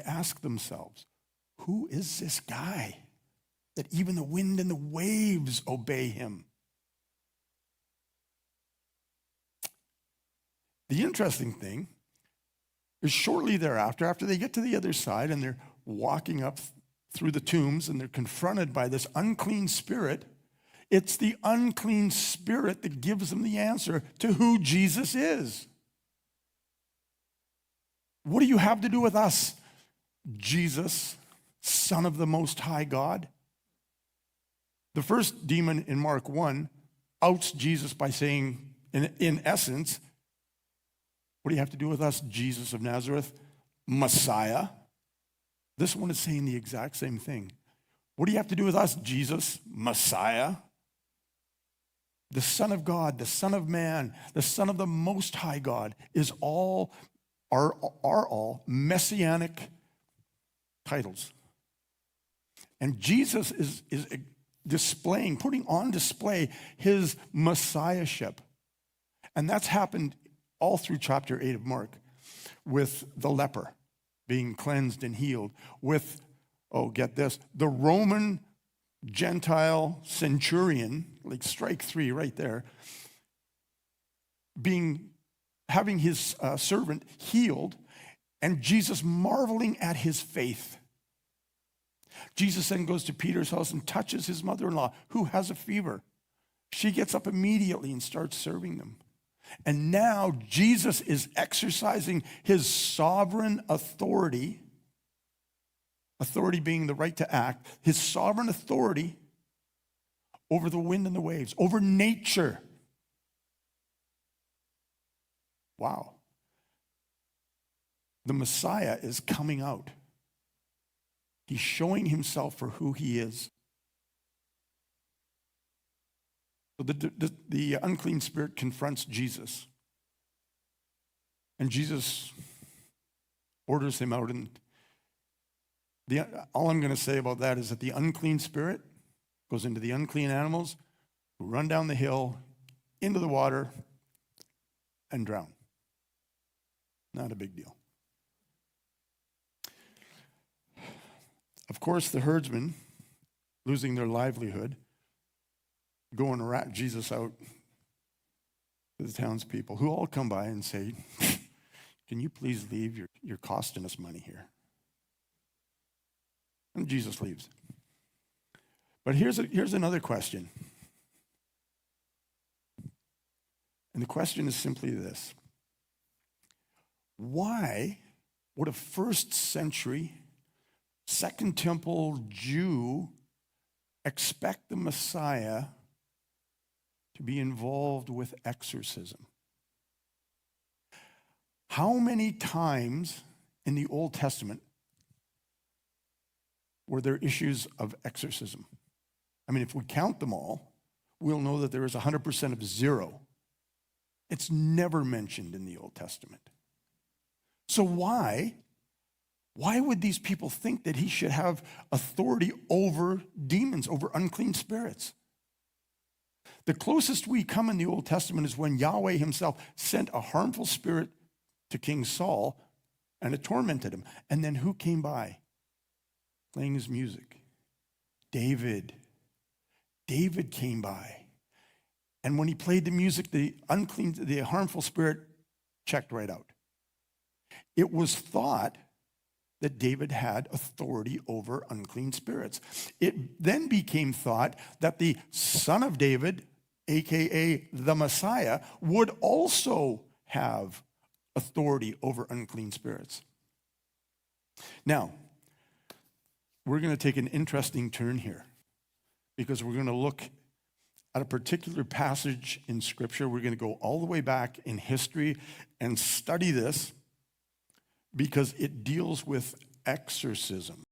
ask themselves, who is this guy that even the wind and the waves obey him? The interesting thing is shortly thereafter, after they get to the other side and they're walking up through the tombs and they're confronted by this unclean spirit, it's the unclean spirit that gives them the answer to who Jesus is. What do you have to do with us, Jesus, Son of the Most High God? The first demon in Mark 1 outs Jesus by saying, in essence, what do you have to do with us, Jesus of Nazareth, Messiah? This one is saying the exact same thing. What do you have to do with us, Jesus, Messiah? The Son of God, the Son of Man, the Son of the Most High God are all messianic titles. And Jesus is displaying, putting on display his Messiahship. And that's happened all through chapter 8 of Mark with the leper being cleansed and healed, with, get this, the Roman Gentile centurion, like strike 3 right there, having his servant healed, and Jesus marveling at his faith. Jesus then goes to Peter's house and touches his mother-in-law, who has a fever. She gets up immediately and starts serving them. And now Jesus is exercising his sovereign authority being the right to act, his sovereign authority over the wind and the waves, over nature. Wow. The Messiah is coming out. He's showing himself for who he is. So the unclean spirit confronts Jesus. And Jesus orders him out. And all I'm going to say about that is that the unclean spirit goes into the unclean animals who run down the hill into the water and drown. Not a big deal. Of course, the herdsmen, losing their livelihood, go and rat Jesus out to the townspeople, who all come by and say, can you please leave? You're costing us money here. And Jesus leaves. But here's another question. And the question is simply this. Why would a first century, Second Temple Jew expect the Messiah to be involved with exorcism? How many times in the Old Testament were there issues of exorcism? I mean, if we count them all, we'll know that there is 100% of zero. It's never mentioned in the Old Testament. So why would these people think that he should have authority over demons, over unclean spirits? The closest we come in the Old Testament is when Yahweh himself sent a harmful spirit to King Saul and it tormented him. And then who came by playing his music? David. David came by. And when he played the music, the harmful spirit checked right out. It was thought that David had authority over unclean spirits. It then became thought that the son of David, aka the Messiah, would also have authority over unclean spirits. Now, we're going to take an interesting turn here because we're going to look at a particular passage in Scripture. We're going to go all the way back in history and study this because it deals with exorcism.